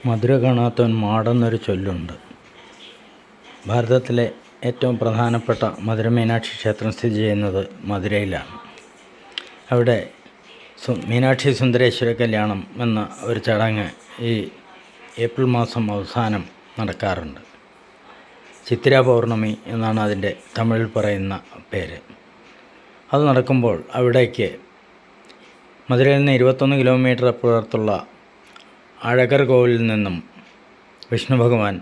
മധുര കാണാത്തവൻ മാടെന്നൊരു ചൊല്ലുണ്ട്. ഭാരതത്തിലെ ഏറ്റവും പ്രധാനപ്പെട്ട മധുര മീനാക്ഷി ക്ഷേത്രം സ്ഥിതി ചെയ്യുന്നത് മധുരയിലാണ്. അവിടെ മീനാക്ഷി സുന്ദരേശ്വര കല്യാണം എന്ന ഒരു ചടങ്ങ് ഈ ഏപ്രിൽ മാസം അവസാനം നടക്കാറുണ്ട്. ചിത്തിര പൗർണമി എന്നാണ് അതിൻ്റെ തമിഴിൽ പറയുന്ന പേര്. അത് നടക്കുമ്പോൾ അവിടേക്ക് മധുരയിൽ നിന്ന് 21 കിലോമീറ്റർ അപ്പുറത്തുള്ള അഴകർ കോവിലിൽ നിന്നും വിഷ്ണു ഭഗവാൻ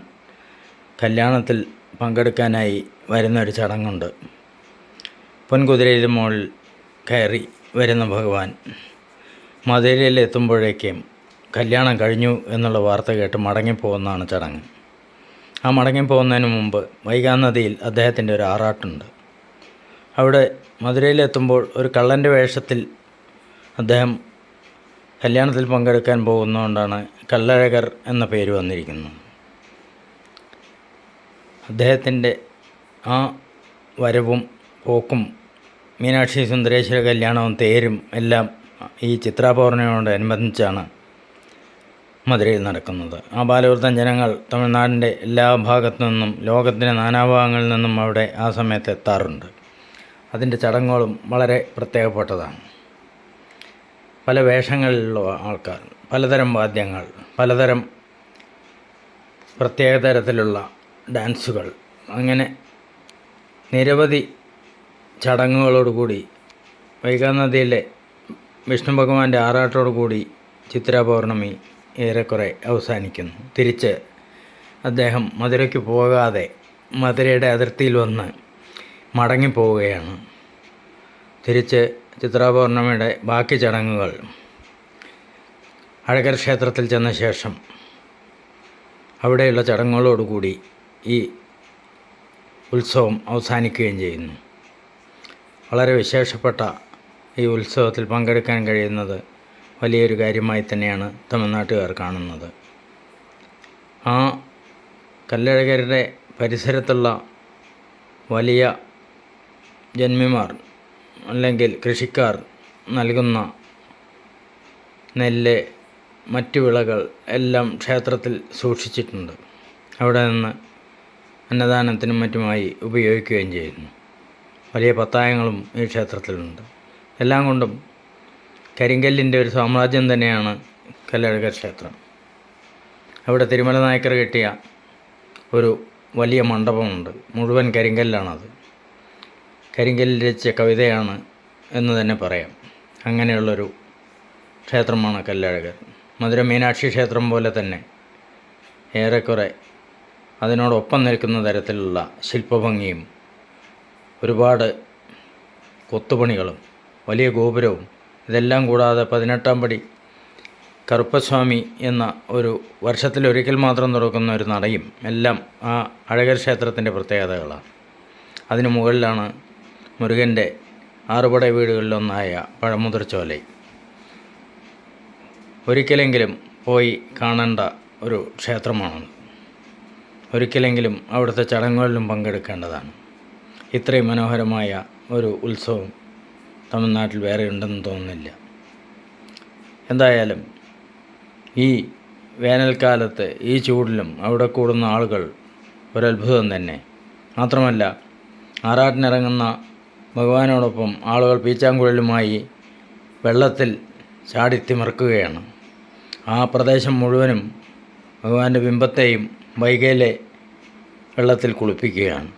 കല്യാണത്തിൽ പങ്കെടുക്കാനായി വരുന്നൊരു ചടങ്ങുണ്ട്. പൊൻകുതിരയിൽ മുകളിൽ കയറി വരുന്ന ഭഗവാൻ മധുരയിൽ എത്തുമ്പോഴേക്കും കല്യാണം കഴിഞ്ഞു എന്നുള്ള വാർത്ത കേട്ട് മടങ്ങിപ്പോകുന്നതാണ് ചടങ്ങ്. ആ മടങ്ങിപ്പോകുന്നതിന് മുമ്പ് വൈഗാനദിയിൽ അദ്ദേഹത്തിൻ്റെ ഒരു ആറാട്ടുണ്ട്. അവിടെ മധുരയിലെത്തുമ്പോൾ ഒരു കള്ളൻ്റെ വേഷത്തിൽ അദ്ദേഹം കല്യാണത്തിൽ പങ്കെടുക്കാൻ പോകുന്നതുകൊണ്ടാണ് കള്ളഴകർ എന്ന പേര് വന്നിരിക്കുന്നത്. അദ്ദേഹത്തിൻ്റെ ആ വരവും പോക്കും മീനാക്ഷി സുന്ദരേശ്വര കല്യാണവും തേരും എല്ലാം ഈ ചിത്രാ പൗർണമിയോടനുബന്ധിച്ചാണ് മധുരയിൽ നടക്കുന്നത്. ആ ബാലവൃദ്ധം ജനങ്ങൾ തമിഴ്നാടിൻ്റെ എല്ലാ ഭാഗത്തു നിന്നും ലോകത്തിൻ്റെ നാനാഭാഗങ്ങളിൽ നിന്നും അവിടെ ആ സമയത്ത് എത്താറുണ്ട്. അതിൻ്റെ ചടങ്ങുകളും വളരെ പ്രത്യേകപ്പെട്ടതാണ്. പല വേഷങ്ങളിലുള്ള ആൾക്കാർ, പലതരം വാദ്യങ്ങൾ, പലതരം പ്രത്യേക തരത്തിലുള്ള ഡാൻസുകൾ, അങ്ങനെ നിരവധി ചടങ്ങുകളോടുകൂടി വൈഗാനദിയിലെ വിഷ്ണു ഭഗവാന്റെ ആറാട്ടോടുകൂടി ചിത്തിര പൗർണമി ഏറെക്കുറെ അവസാനിക്കുന്നു. തിരിച്ച് അദ്ദേഹം മധുരയ്ക്ക് പോകാതെ മധുരയുടെ അതിർത്തിയിൽ വന്ന് മടങ്ങിപ്പോവുകയാണ്. തിരിച്ച് ചിത്രാ പൗർണമിയുടെ ബാക്കി ചടങ്ങുകൾ അഴകർ ക്ഷേത്രത്തിൽ ചെന്ന ശേഷം അവിടെയുള്ള ചടങ്ങുകളോടുകൂടി ഈ ഉത്സവം അവസാനിക്കുകയും ചെയ്യുന്നു. വളരെ വിശേഷപ്പെട്ട ഈ ഉത്സവത്തിൽ പങ്കെടുക്കാൻ കഴിയുന്നത് വലിയൊരു കാര്യമായി തന്നെയാണ് തമിഴ്നാട്ടുകാർ കാണുന്നത്. ആ കല്ലഴകരുടെ പരിസരത്തുള്ള വലിയ ജന്മിമാർ അല്ലെങ്കിൽ കൃഷിക്കാർ നൽകുന്ന നെല്ല്, മറ്റു വിളകൾ എല്ലാം ക്ഷേത്രത്തിൽ സൂക്ഷിച്ചിട്ടുണ്ട്. അവിടെ നിന്ന് അന്നദാനത്തിനും മറ്റുമായി ഉപയോഗിക്കുകയും ചെയ്യുന്നു. വലിയ പത്തായങ്ങളും ഈ ക്ഷേത്രത്തിലുണ്ട്. എല്ലാം കൊണ്ടും കരിങ്കല്ലിൻ്റെ ഒരു സാമ്രാജ്യം തന്നെയാണ് കല്ലഴകർ ക്ഷേത്രം. അവിടെ തിരുമല നായ്ക്കർ കെട്ടിയ ഒരു വലിയ മണ്ഡപമുണ്ട്. മുഴുവൻ കരിങ്കല്ലാണത്. കരിങ്കല്ലിൽ രചിച്ച കവിതയാണ് എന്ന് തന്നെ പറയാം. അങ്ങനെയുള്ളൊരു ക്ഷേത്രമാണ് കല്ലഴകർ. മധുര മീനാക്ഷി ക്ഷേത്രം പോലെ തന്നെ ഏറെക്കുറെ അതിനോടൊപ്പം നിൽക്കുന്ന തരത്തിലുള്ള ശില്പഭംഗിയും ഒരുപാട് കൊത്തുപണികളും വലിയ ഗോപുരവും ഇതെല്ലാം കൂടാതെ 18-ാം പടി കറുപ്പസ്വാമി എന്ന ഒരു വർഷത്തിലൊരിക്കൽ മാത്രം തുറക്കുന്ന ഒരു നടയും എല്ലാം ആ അഴകർ ക്ഷേത്രത്തിൻ്റെ പ്രത്യേകതകളാണ്. അതിനു മുകളിലാണ് മുരുകൻ്റെ 6 പട വീടുകളിലൊന്നായ പഴമുതിർച്ചോല. ഒരിക്കലെങ്കിലും പോയി കാണേണ്ട ഒരു ക്ഷേത്രമാണത്. ഒരിക്കലെങ്കിലും അവിടുത്തെ ചടങ്ങുകളിലും പങ്കെടുക്കേണ്ടതാണ്. ഇത്രയും മനോഹരമായ ഒരു ഉത്സവം തമിഴ്നാട്ടിൽ വേറെ ഉണ്ടെന്ന് തോന്നുന്നില്ല. എന്തായാലും ഈ വേനൽക്കാലത്ത് ഈ ചൂടിലും അവിടെ കൂടുന്ന ആളുകൾ ഒരത്ഭുതം തന്നെ. മാത്രമല്ല, ആറാട്ടിനിറങ്ങുന്ന ഭഗവാനോടൊപ്പം ആളുകൾ പീച്ചാങ്കുഴലുമായി വെള്ളത്തിൽ ചാടിത്തിമിർക്കുകയാണ്. ആ പ്രദേശം മുഴുവനും ഭഗവാന്റെ ബിംബത്തെയും വൈഗയിലെ വെള്ളത്തിൽ കുളിപ്പിക്കുകയാണ്.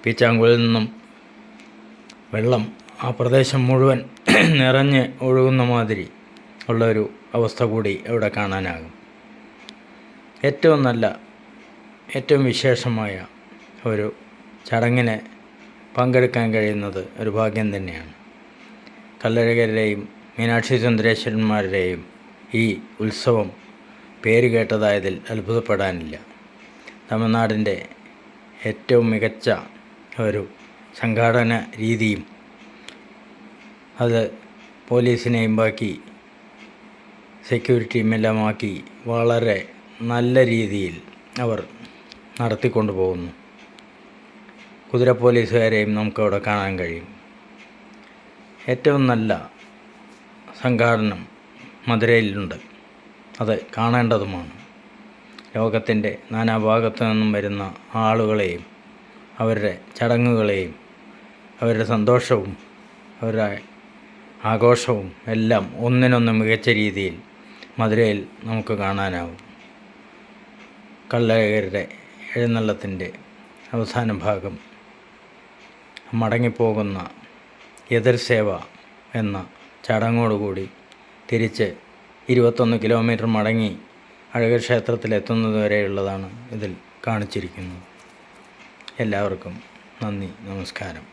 പീച്ചാങ്കുഴലിൽ നിന്നും വെള്ളം ആ പ്രദേശം മുഴുവൻ നിറഞ്ഞ് ഒഴുകുന്ന മാതിരി ഉള്ളൊരു അവസ്ഥ കൂടി അവിടെ കാണാനാകും. ഏറ്റവും നല്ല, ഏറ്റവും വിശേഷമായ ഒരു ചടങ്ങിന് പങ്കെടുക്കാൻ കഴിയുന്നത് ഒരു ഭാഗ്യം തന്നെയാണ്. കല്ലഴകരുടെയും മീനാക്ഷി സുന്ദരേശ്വരന്മാരുടെയും ഈ ഉത്സവം പേര് കേട്ടതായതിൽ അത്ഭുതപ്പെടാനില്ല. തമിഴ്നാടിൻ്റെ ഏറ്റവും മികച്ച ഒരു സംഘാടന രീതിയും അത് പോലീസിനെയും ബാക്കി സെക്യൂരിറ്റിയും എല്ലാമാക്കി വളരെ നല്ല രീതിയിൽ അവർ നടത്തിക്കൊണ്ടു പോകുന്നു. കുതിര പോലീസുകാരെയും നമുക്കവിടെ കാണാൻ കഴിയും. ഏറ്റവും നല്ല സംഘാടനം മധുരയിലുണ്ട്. അത് കാണേണ്ടതുമാണ്. ലോകത്തിൻ്റെ നാനാഭാഗത്തു നിന്നും വരുന്ന ആളുകളെയും അവരുടെ ചടങ്ങുകളെയും അവരുടെ സന്തോഷവും അവരുടെ ആഘോഷവും എല്ലാം ഒന്നിനൊന്ന് മികച്ച രീതിയിൽ മധുരയിൽ നമുക്ക് കാണാനാവും. കള്ളഴകരുടെ എഴുന്നള്ളത്തിൻ്റെ അവസാന ഭാഗം മടങ്ങിപ്പോകുന്ന എതിർസേവ എന്ന ചടങ്ങോടുകൂടി തിരിച്ച് 21 കിലോമീറ്റർ മടങ്ങി അഴകർ ക്ഷേത്രത്തിലെത്തുന്നത് വരെയുള്ളതാണ് ഇതിൽ കാണിച്ചിരിക്കുന്നത്. എല്ലാവർക്കും നന്ദി, നമസ്കാരം.